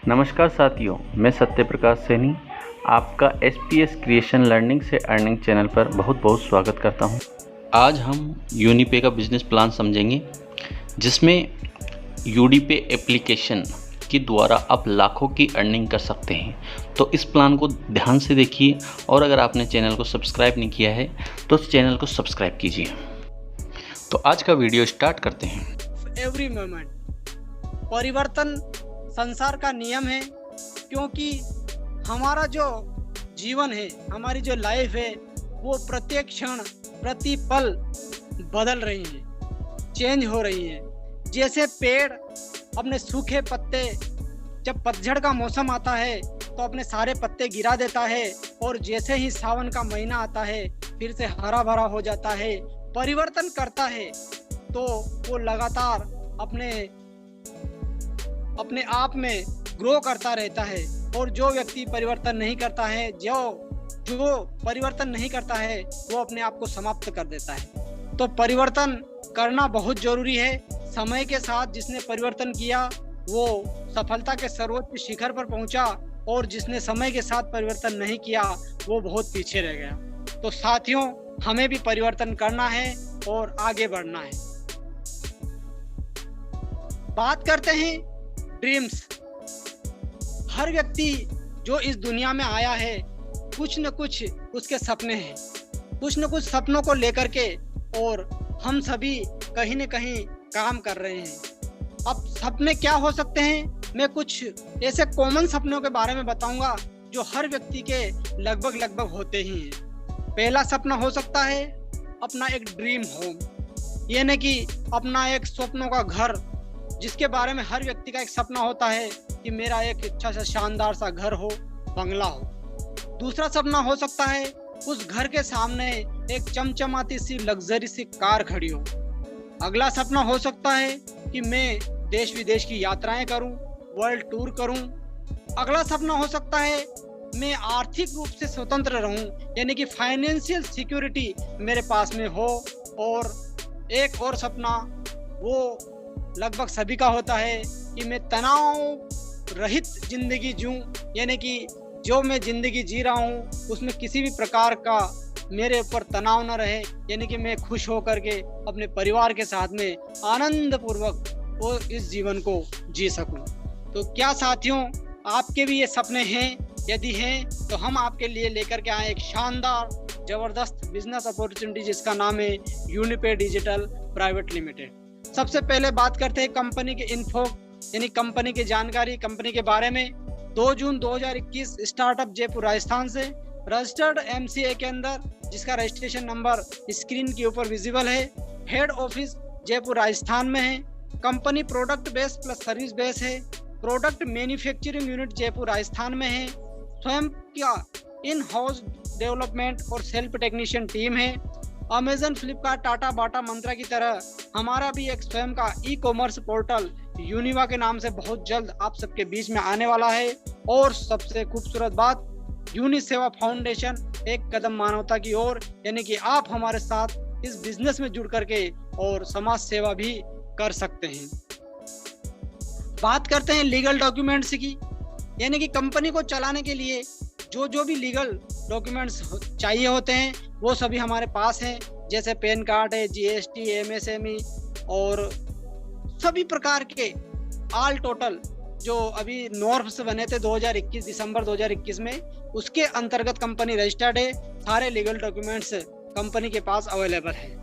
नमस्कार साथियों, मैं सत्य प्रकाश सैनी आपका एसपीएस क्रिएशन लर्निंग से अर्निंग चैनल पर बहुत बहुत स्वागत करता हूं। आज हम यूनिपे का बिजनेस प्लान समझेंगे, जिसमें यूडीपे एप्लीकेशन के द्वारा आप लाखों की अर्निंग कर सकते हैं। तो इस प्लान को ध्यान से देखिए और अगर आपने चैनल को सब्सक्राइब नहीं किया है तो इस चैनल को सब्सक्राइब कीजिए। तो आज का वीडियो स्टार्ट करते हैं। एवरी मोमेंट परिवर्तन संसार का नियम है, क्योंकि हमारा जो जीवन है, हमारी जो लाइफ है, वो प्रत्येक क्षण प्रति पल बदल रही है, चेंज हो रही है। जैसे पेड़ अपने सूखे पत्ते, जब पतझड़ का मौसम आता है तो अपने सारे पत्ते गिरा देता है, और जैसे ही सावन का महीना आता है फिर से हरा भरा हो जाता है, परिवर्तन करता है। तो वो लगातार अपने आप में ग्रो करता रहता है। और जो व्यक्ति परिवर्तन नहीं करता है, जो परिवर्तन नहीं करता है, वो अपने आप को समाप्त कर देता है। तो परिवर्तन करना बहुत जरूरी है। समय के साथ जिसने परिवर्तन किया वो सफलता के सर्वोच्च शिखर पर पहुंचा, और जिसने समय के साथ परिवर्तन नहीं किया वो बहुत पीछे रह गया। तो साथियों, हमें भी परिवर्तन करना है और आगे बढ़ना है। बात करते हैं ड्रीम्स। हर व्यक्ति जो इस दुनिया में आया है, कुछ न कुछ उसके सपने हैं, कुछ न कुछ सपनों को लेकर के, और हम सभी कहीं न कहीं काम कर रहे हैं। अब सपने क्या हो सकते हैं, मैं कुछ ऐसे कॉमन सपनों के बारे में बताऊंगा जो हर व्यक्ति के लगभग होते ही हैं। पहला सपना हो सकता है अपना एक ड्रीम होम, यानी कि अपना एक सपनों का घर, जिसके बारे में हर व्यक्ति का एक सपना होता है कि मेरा एक अच्छा सा शानदार सा घर हो, बंगला हो। दूसरा सपना हो सकता है उस घर के सामने एक चमचमाती सी लग्जरी सी कार खड़ी हो। अगला सपना हो सकता है कि मैं देश विदेश की यात्राएं करूं, वर्ल्ड टूर करूं। अगला सपना हो सकता है मैं आर्थिक रूप से स्वतंत्र रहूं, यानी कि फाइनेंशियल सिक्योरिटी मेरे पास में हो। और एक और सपना वो लगभग सभी का होता है कि मैं तनाव रहित जिंदगी जीऊं, यानी कि जो मैं जिंदगी जी रहा हूं उसमें किसी भी प्रकार का मेरे ऊपर तनाव न रहे, यानी कि मैं खुश होकर के अपने परिवार के साथ में आनंद पूर्वक वो इस जीवन को जी सकूं। तो क्या साथियों, आपके भी ये सपने हैं? यदि हैं तो हम आपके लिए लेकर के आए एक शानदार जबरदस्त बिजनेस अपॉर्चुनिटी, जिसका नाम है यूनिपे डिजिटल प्राइवेट लिमिटेड। सबसे पहले बात करते हैं कंपनी के इन्फो, यानी कंपनी की जानकारी, कंपनी के बारे में। 2 जून 2021 स्टार्टअप जयपुर राजस्थान से रजिस्टर्ड एमसीए के अंदर, जिसका रजिस्ट्रेशन नंबर स्क्रीन के ऊपर विजिबल है। हेड ऑफिस जयपुर राजस्थान में है। Company product base plus service base है। Product manufacturing unit Jaipur Rajasthan में है। स्वयं का इन हाउस डेवलपमेंट और सेल्फ टेक्नीशियन टीम है। अमेजन, फ्लिपकार्ट, टाटा, बाटा, मंत्रा की तरह हमारा भी एक स्वयं का ई कॉमर्स पोर्टल यूनिवा के नाम से बहुत जल्द आप सबके बीच में आने वाला है। और सबसे खूबसूरत बात, यूनिसेवा फाउंडेशन, एक कदम मानवता की ओर, यानी कि आप हमारे साथ इस बिजनेस में जुड़ करके और समाज सेवा भी कर सकते हैं। बात करते हैं लीगल डॉक्यूमेंट्स की, यानी कि कंपनी को चलाने के लिए जो भी लीगल डॉक्यूमेंट्स चाहिए होते हैं वो सभी हमारे पास हैं। जैसे पैन कार्ड है, जीएसटी, एमएसएमई और सभी प्रकार के ऑल टोटल जो अभी नॉर्म्स बने थे 2021 दिसंबर 2021 में, उसके अंतर्गत कंपनी रजिस्टर्ड है। सारे लीगल डॉक्यूमेंट्स कंपनी के पास अवेलेबल है।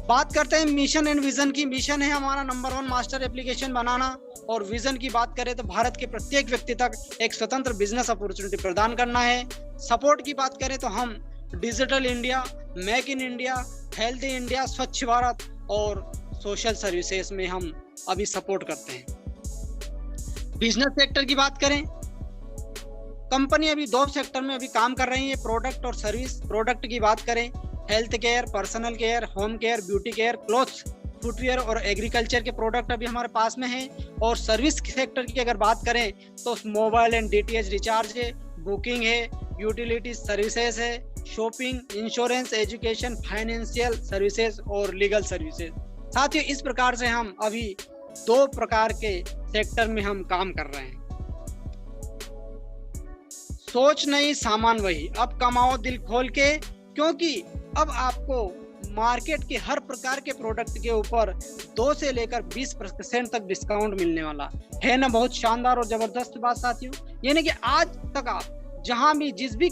बात करते हैं मिशन एंड विजन की। मिशन है हमारा नंबर 1 मास्टर एप्लीकेशन बनाना, और विजन की बात करें तो भारत के प्रत्येक व्यक्ति तक एक स्वतंत्र बिजनेस अपॉर्चुनिटी प्रदान करना है। सपोर्ट की बात करें तो हम digital India, make in India, healthy India, स्वच्छ भारत और सोशल सर्विसेज में हम अभी सपोर्ट करते हैं। बिजनेस सेक्टर की बात करें, कंपनी अभी 2 सेक्टर में अभी काम कर रही है, प्रोडक्ट और सर्विस। प्रोडक्ट की बात करें, health care, personal care, home care, beauty care, clothes, footwear और एग्रीकल्चर के प्रोडक्ट अभी हमारे पास में हैं। और सर्विस सेक्टर की अगर बात करें तो मोबाइल एंड डीटीएच रिचार्ज है, बुकिंग है, यूटिलिटी सर्विसेज है, shopping, insurance, education, financial services और लीगल सर्विसेज। साथियों, इस प्रकार से हम अभी दो प्रकार के सेक्टर में हम काम कर रहे हैं। सोच नहीं सामान वही, अब कमाओ दिल खोल के, क्योंकि अब आपको मार्केट के हर प्रकार के प्रोडक्ट के ऊपर 2 से लेकर 20% तक डिस्काउंट मिलने वाला है ना। बहुत शानदार और जबरदस्त बात साथियों, यानी कि आज तक आप जहां भी जिस भी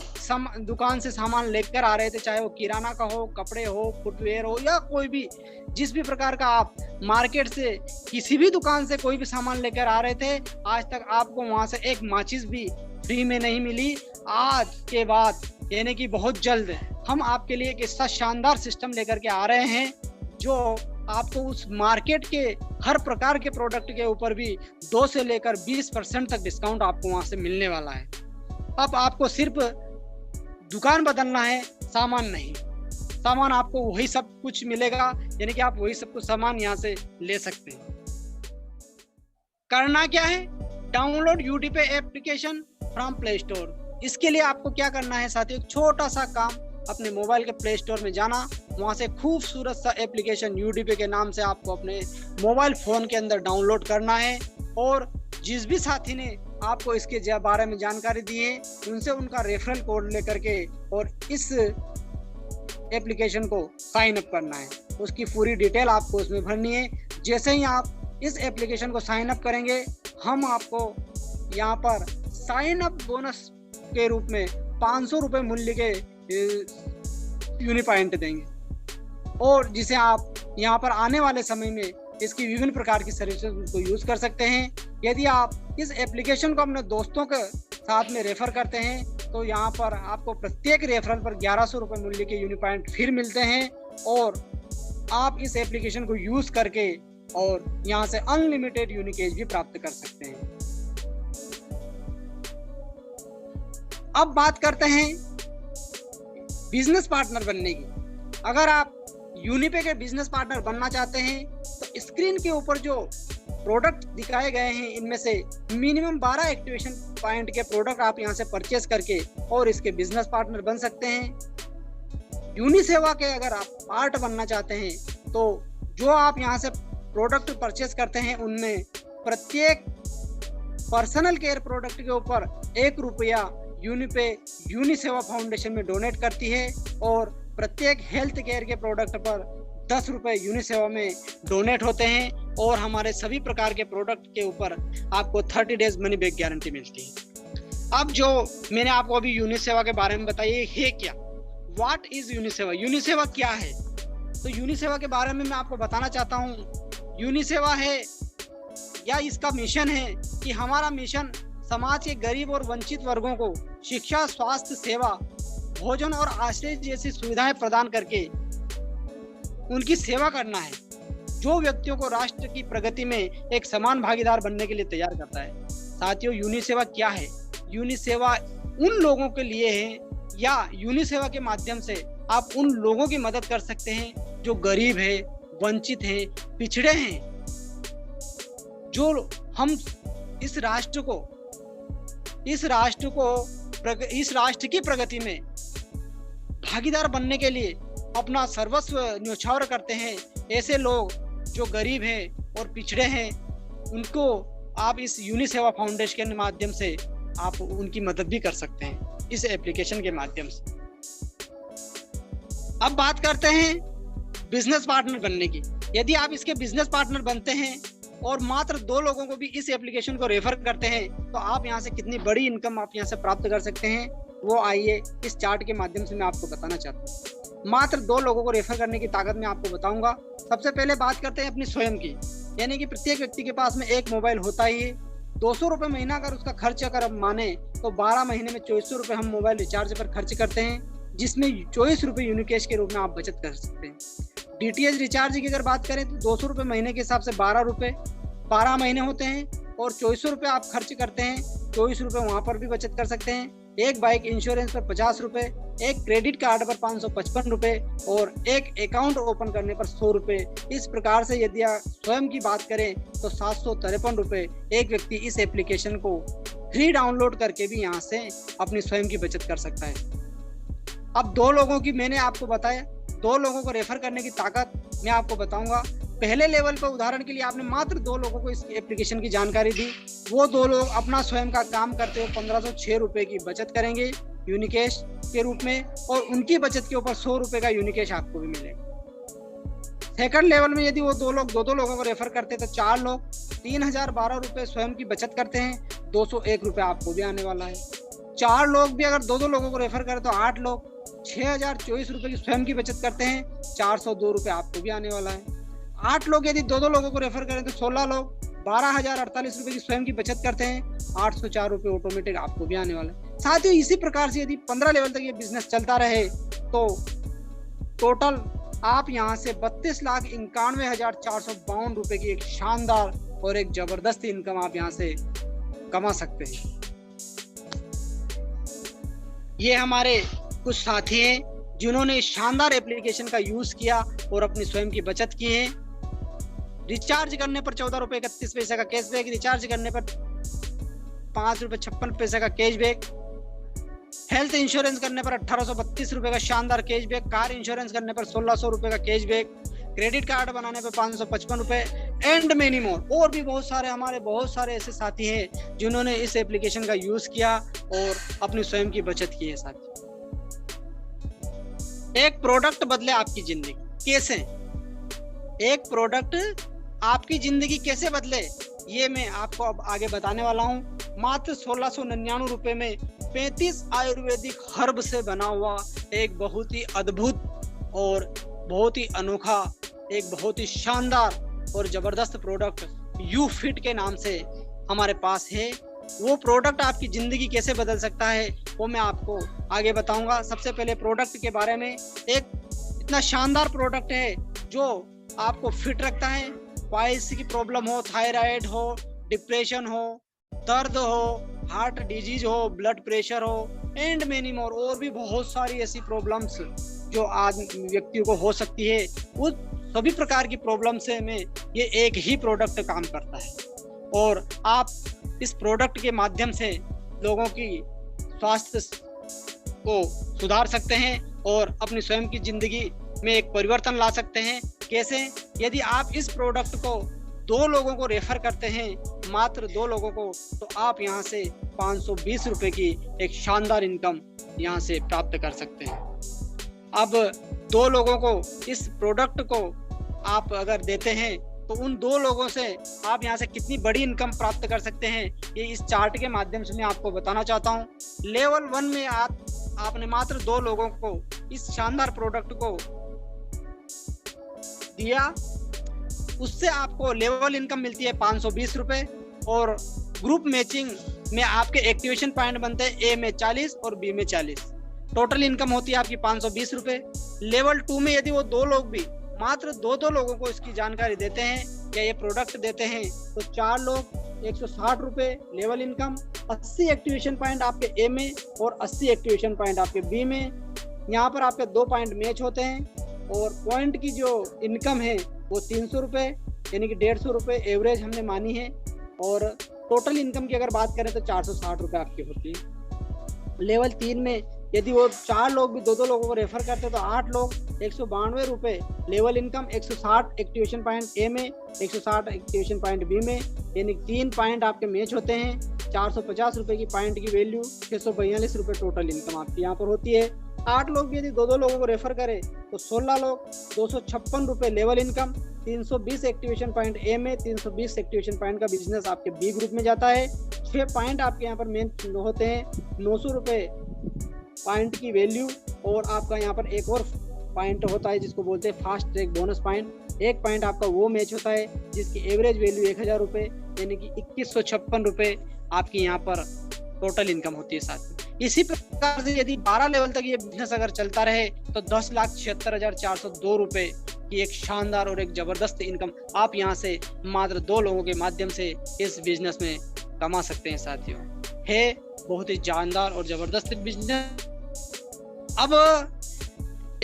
दुकान से सामान लेकर आ रहे थे, चाहे वो किराना का हो, कपड़े हो, फुटवेयर हो, या कोई भी जिस भी प्रकार का आप मार्केट से किसी भी दुकान से कोई भी सामान लेकर आ रहे थे, आज तक आपको वहां से एक माचिस भी फ्री में नहीं मिली। आज के बाद यानी कि बहुत जल्द हम आपके लिए एक ऐसा शानदार सिस्टम लेकर के आ रहे हैं जो आपको उस मार्केट के हर प्रकार के प्रोडक्ट के ऊपर भी 2 से लेकर 20% तक डिस्काउंट आपको वहां से मिलने वाला है। अब आपको सिर्फ दुकान बदलना है, सामान नहीं। सामान आपको वही सब कुछ मिलेगा, यानी कि आप वही सब कुछ सामान यहाँ से ले सकते हैं। करना क्या है? Download UDPay application from Play Store. इसके लिए आपको क्या करना है साथियों, छोटा सा काम, अपने मोबाइल के प्ले स्टोर में जाना, वहां से खूबसूरत सा एप्लीकेशन यूडीपे के नाम से आपको अपने मोबाइल फोन के अंदर डाउनलोड करना है। और जिस भी साथी ने आपको इसके बारे में जानकारी दी है, उनसे उनका रेफरल कोड लेकर के और इस एप्लीकेशन को साइन अप करना है। उसकी पूरी डिटेल आपको उसमें भरनी है। जैसे ही आप इस एप्लीकेशन को साइन अप करेंगे, हम आपको यहाँ पर साइन अप बोनस के रूप में 500 रुपये मूल्य के यूनिपॉइंट देंगे, और जिसे आप यहाँ पर आने वाले समय में इसकी विभिन्न प्रकार की सर्विसेज को यूज कर सकते हैं। यदि आप इस एप्लीकेशन को अपने दोस्तों के साथ में रेफर करते हैं, तो यहाँ पर आपको प्रत्येक रेफरल पर 1100 रुपये मूल्य के यूनिपॉइंट फिर मिलते हैं, और आप इस एप्लीकेशन को यूज करके और यहाँ से अनलिमिटेड यूनिकेज भी प्राप्त कर सकते हैं। अब बात करते हैं बिजनेस पार्टनर बनने की। अगर आप यूनिपे के बिजनेस पार्टनर बनना चाहते हैं, तो स्क्रीन के ऊपर जो प्रोडक्ट दिखाए गए हैं, इनमें से मिनिमम 12 एक्टिवेशन पॉइंट के प्रोडक्ट आप यहां से परचेस करके और इसके बिजनेस पार्टनर बन सकते हैं। यूनिसेवा के अगर आप पार्ट बनना चाहते हैं, तो जो आप यहां से प्रोडक्ट परचेस करते हैं, उनमें प्रत्येक पर्सनल केयर प्रोडक्ट के ऊपर 1 रुपया यूनिपे यूनिसेवा फाउंडेशन में डोनेट करती है, और प्रत्येक हेल्थ केयर के प्रोडक्ट पर 10 रुपये यूनिसेवा में डोनेट होते हैं, और हमारे सभी प्रकार के प्रोडक्ट के ऊपर आपको 30 डेज मनी बैक गारंटी मिलती है। अब जो मैंने आपको अभी यूनिसेवा के बारे में बताया है क्या, व्हाट इज यूनिसेवा, यूनिसेवा क्या है, तो यूनिसेवा के बारे में मैं आपको बताना चाहता हूँ। यूनिसेवा है या इसका मिशन है कि हमारा मिशन समाज के गरीब और वंचित वर्गों को शिक्षा, स्वास्थ्य सेवा, भोजन और आश्रय जैसी सुविधाएं प्रदान करके उनकी सेवा करना है, जो व्यक्तियों को राष्ट्र की प्रगति में एक समान भागीदार बनने के लिए तैयार करता है। साथियों, यूनिसेवा क्या है? यूनिसेवा उन लोगों के लिए है, या यूनिसेवा के माध्यम से आप उन लोगों की मदद कर सकते हैं जो गरीब है, वंचित है, पिछड़े हैं, जो हम इस राष्ट्र की प्रगति में भागीदार बनने के लिए अपना सर्वस्व न्यौछावर करते हैं। ऐसे लोग जो गरीब हैं और पिछड़े हैं, उनको आप इस यूनिसेवा फाउंडेशन के माध्यम से आप उनकी मदद भी कर सकते हैं, इस एप्लीकेशन के माध्यम से। अब बात करते हैं बिजनेस पार्टनर बनने की। यदि आप इसके बिजनेस पार्टनर बनते हैं और मात्र 2 लोगों को भी इस एप्लीकेशन को रेफर करते हैं, तो आप यहाँ से कितनी बड़ी इनकम आप यहाँ से प्राप्त कर सकते हैं, वो आइए इस चार्ट के माध्यम से मैं आपको बताना चाहता हूँ। मात्र 2 लोगों को रेफर करने की ताकत मैं आपको बताऊंगा। सबसे पहले बात करते हैं अपनी स्वयं की, यानी कि प्रत्येक व्यक्ति के पास में एक मोबाइल होता ही है। 200 रुपये महीना अगर उसका खर्च अगर हम माने, तो 12 महीने में 2400 रुपये हम मोबाइल रिचार्ज पर खर्च करते हैं, जिसमें 24 रुपये यूनिकेश के रूप में आप बचत कर सकते हैं। DTH रिचार्ज की अगर बात करें तो 200 रुपये महीने के हिसाब से 12 रुपये 12 महीने होते हैं, और 2400 रुपये आप खर्च करते हैं, 24 रुपये वहाँ पर भी बचत कर सकते हैं। एक बाइक इंश्योरेंस पर 50 रुपये, एक क्रेडिट कार्ड पर 555 रुपये, और एक अकाउंट ओपन करने पर 100 रुपये। इस प्रकार से यदि आप स्वयं की बात करें तो 753 रुपये एक व्यक्ति इस एप्लीकेशन को फ्री डाउनलोड करके भी यहाँ से अपनी स्वयं की बचत कर सकता है। अब 2 लोगों की मैंने आपको बताया, 2 लोगों को रेफर करने की ताकत मैं आपको बताऊंगा। पहले लेवल पर उदाहरण के लिए आपने मात्र 2 लोगों को इस एप्लीकेशन की जानकारी दी, वो 2 लोग अपना स्वयं का काम करते हुए 1506 रुपए की बचत करेंगे यूनिकेश के रूप में, और उनकी बचत के ऊपर 100 रुपए का यूनिकेश आपको भी मिलेगा। सेकंड लेवल में यदि वो 2 लोग 2 लोगों को रेफर करते हैं तो 4 लोग 3012 रुपए स्वयं की बचत करते हैं, 201 रुपए आपको भी आने वाला है। 4 लोग भी अगर 2 लोगों को रेफर करें तो 8 लोग 6024 रुपए की स्वयं की बचत करते हैं, 402 रुपए आपको भी आने वाला है। 8 लोग यदि 2 लोगों को रेफर करें तो 16 लोग 12048 रुपए की स्वयं की बचत करते हैं, 804 रुपए ऑटोमेटिक आपको भी आने वाला है। साथ ही इसी प्रकार से यदि 15 लेवल तक ये बिजनेस चलता रहे तो टोटल आप यहाँ से 32,91,452 रुपए की एक शानदार और एक जबरदस्त इनकम आप यहाँ से कमा सकते हैं। ये हमारे कुछ साथी हैं जिन्होंने इस शानदार एप्लीकेशन का यूज किया और अपनी स्वयं की बचत की है। रिचार्ज करने पर 14 रुपए 31 पैसे का कैशबैक, रिचार्ज करने पर 5 रुपए 56 पैसे का कैशबैक, हेल्थ इंश्योरेंस करने पर 1832 रुपए का शानदार कैशबैक, कार इंश्योरेंस करने पर 1600 रुपए का कैशबैक, क्रेडिट कार्ड बनाने पर 555 रुपए एंड मेनी मोर। और भी बहुत सारे ऐसे साथी हैं जिन्होंने इस एप्लीकेशन का यूज किया और अपनी स्वयं की बचत की है। साथी, एक प्रोडक्ट बदले आपकी जिंदगी कैसे, एक प्रोडक्ट आपकी जिंदगी कैसे बदले, ये मैं आपको अब आगे बताने वाला हूँ। मात्र 1699 रुपए में 35 आयुर्वेदिक हर्ब से बना हुआ एक बहुत ही अद्भुत और बहुत ही अनोखा, एक बहुत ही शानदार और जबरदस्त प्रोडक्ट यू फिट के नाम से हमारे पास है। वो प्रोडक्ट आपकी जिंदगी कैसे बदल सकता है वो मैं आपको आगे बताऊंगा। सबसे पहले प्रोडक्ट के बारे में, एक इतना शानदार प्रोडक्ट है जो आपको फिट रखता है। पाइल्स की प्रॉब्लम हो, थायराइड हो, डिप्रेशन हो, दर्द हो, हार्ट डिजीज हो, ब्लड प्रेशर हो एंड मेनी मोर, और भी बहुत सारी ऐसी प्रॉब्लम्स जो आज व्यक्तियों को हो सकती है, उस सभी प्रकार की प्रॉब्लम से में ये एक ही प्रोडक्ट काम करता है। और आप इस प्रोडक्ट के माध्यम से लोगों की स्वास्थ्य को सुधार सकते हैं और अपनी स्वयं की जिंदगी में एक परिवर्तन ला सकते हैं। कैसे? यदि आप इस प्रोडक्ट को 2 लोगों को रेफर करते हैं, मात्र 2 लोगों को, तो आप यहाँ से 520 रुपए की एक शानदार इनकम यहाँ से प्राप्त कर सकते हैं। अब 2 लोगों को इस प्रोडक्ट को आप अगर देते हैं तो उन 2 लोगों से आप यहाँ से कितनी बड़ी इनकम प्राप्त कर सकते हैं, ये इस चार्ट के माध्यम से मैं आपको बताना चाहता हूँ। लेवल 1 में आपने मात्र 2 लोगों को इस शानदार प्रोडक्ट को दिया, उससे आपको लेवल इनकम मिलती है 520 रुपए, और ग्रुप मैचिंग में आपके एक्टिवेशन पॉइंट बनते हैं ए में 40 और बी में 40। टोटल इनकम होती है आपकी 520 रुपए। लेवल 2 में यदि वो 2 लोग भी मात्र 2 लोगों को इसकी जानकारी देते हैं या ये प्रोडक्ट देते हैं तो 4 लोग 160 रुपए लेवल इनकम, 80 एक्टिवेशन पॉइंट आपके ए में और 80 एक्टिवेशन पॉइंट आपके बी में। यहाँ पर आपके 2 पॉइंट मैच होते हैं और पॉइंट की जो इनकम है वो 300 रुपए यानी कि 150 रुपए एवरेज हमने मानी है, और टोटल इनकम की अगर बात करें तो 460 रुपए आपकी होती है। लेवल 3 में यदि वो 4 लोग भी 2 लोगों को रेफर करते हैं तो 8 लोग 192 रुपए level income, 160 activation point A में, 160 एक्टिवेशन पॉइंट बी में, यानी 3 पॉइंट आपके मैच होते हैं। 450 रुपए की पॉइंट की वैल्यू, 642 रुपए टोटल इनकम आपकी यहाँ पर होती है। 8 लोग भी यदि 2 लोगों को रेफर करें तो 16 लोग 256 रुपए level income, 320 activation point A में, 320 एक्टिवेशन पॉइंट का बिजनेस आपके बी ग्रुप में जाता है। 6 पॉइंट आपके यहाँ पर मेन होते हैं, 900 रुपए पॉइंट की वैल्यू, और आपका यहाँ पर एक और पॉइंट होता है जिसको बोलते हैं fast track bonus point. 1 point आपका वो मैच होता है जिसकी एवरेज वैल्यू 1000 रुपए यानी कि 2156 रुपए आपकी यहाँ पर टोटल इनकम होती है। साथ इसी प्रकार से यदि 12 लेवल तक ये बिजनेस अगर चलता रहे तो 10,76,402 रुपए की एक शानदार और एक जबरदस्त इनकम आप यहाँ से मात्र 2 लोगों के माध्यम से इस बिजनेस में कमा सकते हैं। साथियों, है बहुत ही जानदार और जबरदस्त बिजनेस। अब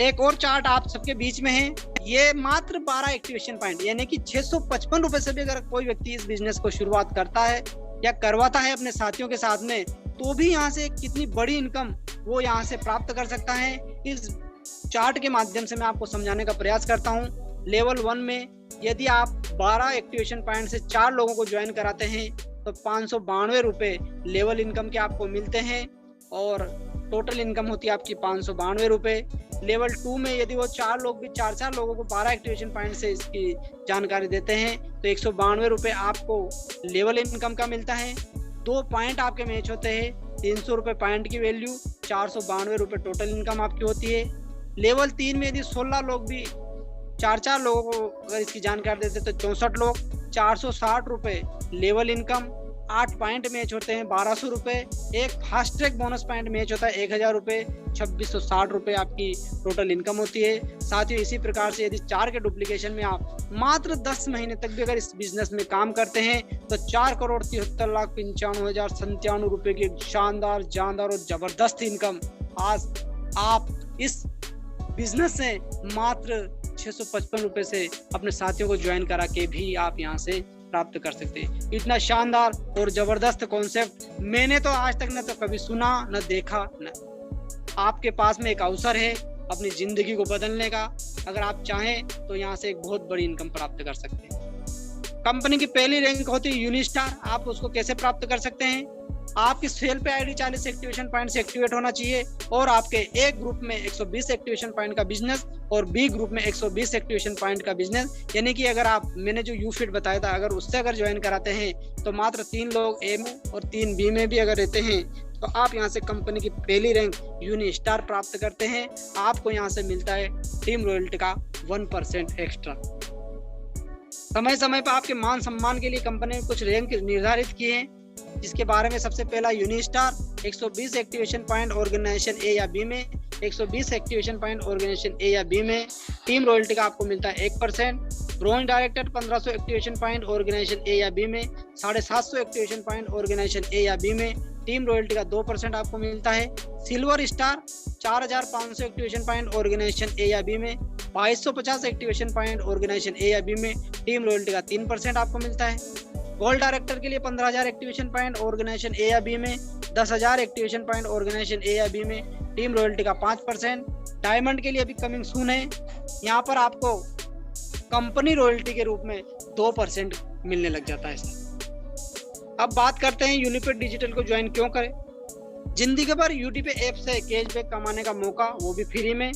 एक और चार्ट आप सबके बीच में है, ये मात्र 12 एक्टिवेशन पॉइंट यानी कि 655 रुपए से भी अगर कोई व्यक्ति इस बिजनेस को शुरुआत करता है या करवाता है अपने साथियों के साथ में, तो भी यहाँ से कितनी बड़ी इनकम वो यहाँ से प्राप्त कर सकता है। इस चार्ट के माध्यम से मैं आपको समझाने का प्रयास करता हूँ। लेवल 1 में यदि आप 12 एक्टिवेशन पॉइंट से 4 लोगों को ज्वाइन कराते हैं तो 592 रुपये लेवल इनकम के आपको मिलते हैं और टोटल इनकम होती है आपकी 592 रुपये। लेवल 2 में यदि वो 4 लोग भी 4 लोगों को 12 एक्टिवेशन पॉइंट से इसकी जानकारी देते हैं तो 192 रुपये आपको लेवल इनकम का मिलता है। 2 पॉइंट आपके मैच होते हैं, 300 रुपये पॉइंट की वैल्यू, 492 रुपये टोटल इनकम आपकी होती है। लेवल 3 में यदि 16 लोग भी 4 लोगों को अगर इसकी जानकारी देते तो 64 लोग, 460 रुपये लेवल इनकम, 8 पॉइंट मैच होते हैं 1200 रुपये, एक fast track bonus point match होता है 1000 रुपये, 2660 रुपये आपकी टोटल इनकम होती है। साथ ही इसी प्रकार से यदि 4 के डुप्लीकेशन में आप मात्र 10 महीने तक भी अगर इस बिजनेस में काम करते हैं तो 4,73,95,97 रुपये की शानदार जानदार और जबरदस्त इनकम आज आप इस बिजनेस से मात्र 655 रुपये से अपने साथियों को ज्वाइन करा के भी आप यहाँ से प्राप्त कर सकते हैं। इतना शानदार और जबरदस्त कॉन्सेप्ट मैंने तो आज तक न तो कभी सुना न देखा न। आपके पास में एक अवसर है अपनी जिंदगी को बदलने का। अगर आप चाहें तो यहाँ से एक बहुत बड़ी इनकम प्राप्त कर सकते हैं। कंपनी की पहली रैंक होती है यूनिस्टार। आप उसको कैसे प्राप्त कर सकते हैं? आपकी सेल पे आईडी 40 एक्टिवेशन पॉइंट से एक्टिवेट होना चाहिए और आपके ए ग्रुप में 120 एक्टिवेशन पॉइंट का बिजनेस और बी ग्रुप में 120 एक्टिवेशन पॉइंट का बिजनेस, यानी कि अगर आप मैंने जो यूफिट बताया था अगर उससे अगर ज्वाइन कराते हैं तो मात्र 3 लोग ए में और 3 बी में भी अगर रहते हैं तो आप यहाँ से कंपनी की पहली रैंक यूनिस्टार प्राप्त करते हैं। आपको यहाँ से मिलता है टीम रॉयल्टी का 1% एक्स्ट्रा। समय समय पर आपके मान सम्मान के लिए कंपनी ने कुछ रैंक निर्धारित किए हैं, जिसके बारे में सबसे पहला यूनिस्टार 120 एक्टिवेशन पॉइंट ऑर्गेनाइजेशन ए या बी में, 120 एक्टिवेशन पॉइंट ऑर्गेनाइजेशन ए या बी में टीम रॉयल्टी का आपको मिलता है 1%। Bronze director 1500 activation point organisation A या बी में, 750 एक्टिवेशन पॉइंट ऑर्गेनाइजेशन ए या बी में टीम रॉयल्टी का 2% आपको मिलता है। Silver star 4500 activation point organisation A या बी में, 2250 एक्टिवेशन पॉइंट ऑर्गेनाइजेशन ए या बी में टीम रॉयल्टी का 3% आपको मिलता है। गोल्ड डायरेक्टर के लिए 15,000 एक्टिवेशन पॉइंट ऑर्गेनाइजेशन ए या बी में, 10,000 एक्टिवेशन पॉइंट ऑर्गेनाइजेशन ए या बी में टीम रॉयल्टी का 5%। डायमंड के लिए अभी कमिंग सून है, यहाँ पर आपको कंपनी रॉयल्टी के रूप में 2% मिलने लग जाता है। अब बात करते हैं यूनिपे डिजिटल को ज्वाइन क्यों करें। जिंदगी भर यूनिपे ऐप से कैशबैक कमाने का मौका, वो भी फ्री में।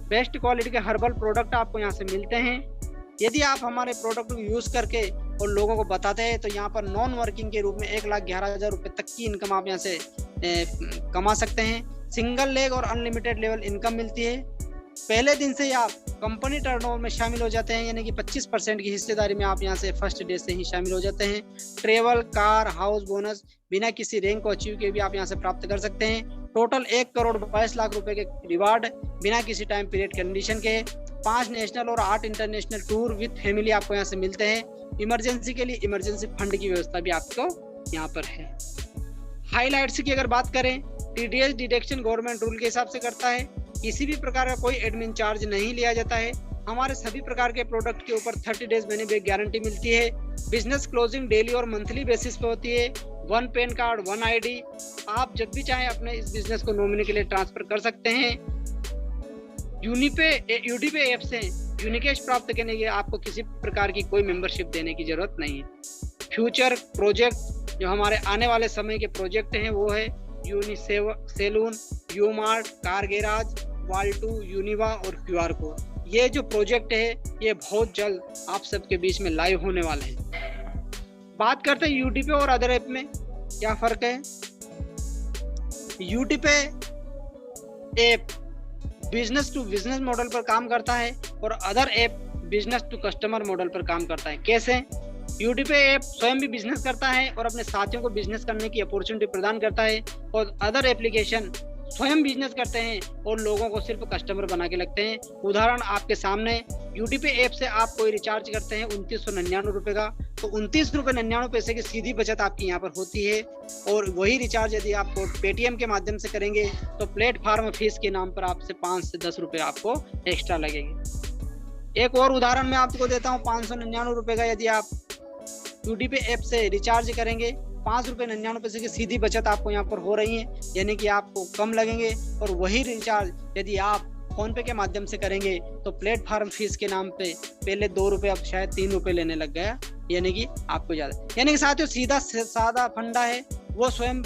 बेस्ट क्वालिटी के हर्बल प्रोडक्ट आपको यहाँ से मिलते हैं। यदि आप हमारे प्रोडक्ट को यूज करके और लोगों को बताते हैं तो यहाँ पर नॉन वर्किंग के रूप में 1,11,000 रुपये तक की इनकम आप यहाँ से कमा सकते हैं। सिंगल लेग और अनलिमिटेड लेवल इनकम मिलती है। पहले दिन से ही आप कंपनी टर्नओवर में शामिल हो जाते हैं, यानी कि 25% की हिस्सेदारी में आप यहाँ से फर्स्ट डे से ही शामिल हो जाते हैं। ट्रेवल, कार, हाउस बोनस बिना किसी रैंक को अचीव किए भी आप यहाँ से प्राप्त कर सकते हैं। टोटल 1,22,00,000 रुपए के रिवार्ड बिना किसी टाइम पीरियड कंडीशन के। 5 नेशनल और 8 इंटरनेशनल टूर विद फैमिली आपको यहाँ से मिलते हैं। इमरजेंसी के लिए इमरजेंसी फंड की व्यवस्था भी आपको यहाँ पर है। हाईलाइट्स की अगर बात करें, टीडीएस डिडक्शन गवर्नमेंट रूल के हिसाब से करता है। किसी भी प्रकार का कोई एडमिन चार्ज नहीं लिया जाता है। हमारे सभी प्रकार के प्रोडक्ट के ऊपर 30 डेज मनी बैक गारंटी मिलती है। बिजनेस क्लोजिंग डेली और मंथली बेसिस पे होती है। 1 पैन कार्ड 1 आईडी। आप जब भी चाहें अपने इस बिजनेस को नॉमिनी के लिए ट्रांसफर कर सकते हैं। यूनिपे ऐप से यूनिकेश प्राप्त करने के लिए आपको किसी प्रकार की कोई मेंबरशिप देने की जरूरत नहीं है। फ्यूचर प्रोजेक्ट जो हमारे आने वाले समय के प्रोजेक्ट हैं वो है यूनिसेलून, यूमार्ट, कार गैराज, वाल्टू, यूनिवा और क्यूआर कोड। ये जो प्रोजेक्ट है ये बहुत जल्द आप सबके बीच में लाइव होने वाले हैं। बात करते हैं यूटीपे और अदर ऐप में क्या फर्क है। UTPay app business to business model पर काम करता है और other app business to customer model पर काम करता है। कैसे? यूटीपे ऐप स्वयं भी बिजनेस करता है और अपने साथियों को बिजनेस करने की अपॉर्चुनिटी प्रदान करता है, और अदर एप्लीकेशन स्वयं बिजनेस करते हैं और लोगों को सिर्फ कस्टमर बना के लगते हैं। उदाहरण आपके सामने, यूटीपे ऐप से आप कोई रिचार्ज करते हैं 2999 रुपये का, तो 29.99 पैसे की सीधी बचत आपकी यहाँ पर होती है। और वही रिचार्ज यदि आप पेटीएम के माध्यम से करेंगे तो प्लेटफॉर्म फीस के नाम पर आपसे 5 से 10 रुपये आपको एक्स्ट्रा लगेंगे। एक और उदाहरण मैं आपको देता हूँ। 599 रुपये का यदि आप यूटीपे ऐप से रिचार्ज करेंगे, 5.99 पैसे की सीधी बचत आपको यहाँ पर हो रही है, यानी कि आपको कम लगेंगे। और वही रिचार्ज यदि आप फोन पे के माध्यम से करेंगे तो प्लेटफॉर्म फीस के नाम पे पहले 2 रुपए अब शायद 3 रुपए लेने लग गया, यानी कि आपको ज्यादा, यानी कि साथियों सीधा सादा फंडा है। वो स्वयं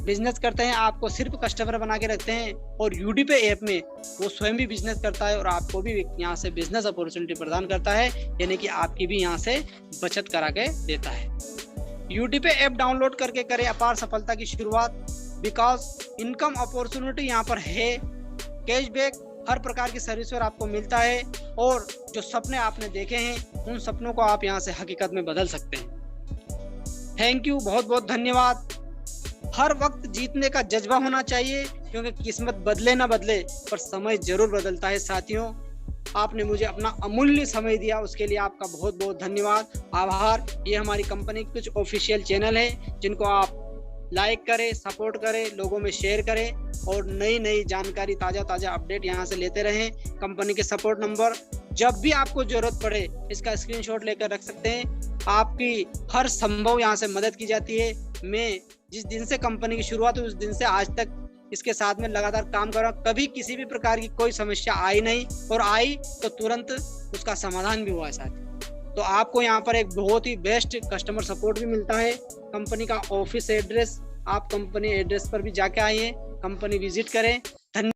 बिजनेस करते हैं, आपको सिर्फ कस्टमर बना के रखते हैं, और यूडीपे ऐप में वो स्वयं भी बिजनेस करता है और आपको भी यहाँ से बिजनेस अपॉर्चुनिटी प्रदान करता है, यानी कि आपकी भी यहाँ से बचत करा के देता है। यूडीपे ऐप डाउनलोड करके करें अपार सफलता की शुरुआत, बिकॉज इनकम अपॉर्चुनिटी यहाँ पर है, कैशबैक हर प्रकार की सर्विस पर आपको मिलता है, और जो सपने आपने देखे हैं उन सपनों को आप यहाँ से हकीकत में बदल सकते हैं। थैंक यू, बहुत बहुत धन्यवाद। हर वक्त जीतने का जज्बा होना चाहिए, क्योंकि किस्मत बदले ना बदले पर समय जरूर बदलता है। साथियों, आपने मुझे अपना अमूल्य समय दिया, उसके लिए आपका बहुत बहुत धन्यवाद, आभार। ये हमारी कंपनी के कुछ ऑफिशियल चैनल है जिनको आप लाइक करें, सपोर्ट करें, लोगों में शेयर करें, और नई नई जानकारी, ताज़ा अपडेट यहाँ से लेते रहें। कंपनी के सपोर्ट नंबर जब भी आपको जरूरत पड़े इसका स्क्रीनशॉट लेकर रख सकते हैं। आपकी हर संभव यहाँ से मदद की जाती है। मैं जिस दिन से कंपनी की शुरुआत हुई उस दिन से आज तक इसके साथ में लगातार काम कर रहा हूँ, कभी किसी भी प्रकार की कोई समस्या आई नहीं, और आई तो तुरंत उसका समाधान भी हुआ है साथी। तो आपको यहाँ पर एक बहुत ही बेस्ट कस्टमर सपोर्ट भी मिलता है। कंपनी का ऑफिस एड्रेस, आप कंपनी एड्रेस पर भी जाके आइए, कंपनी विजिट करें। धन्यवाद।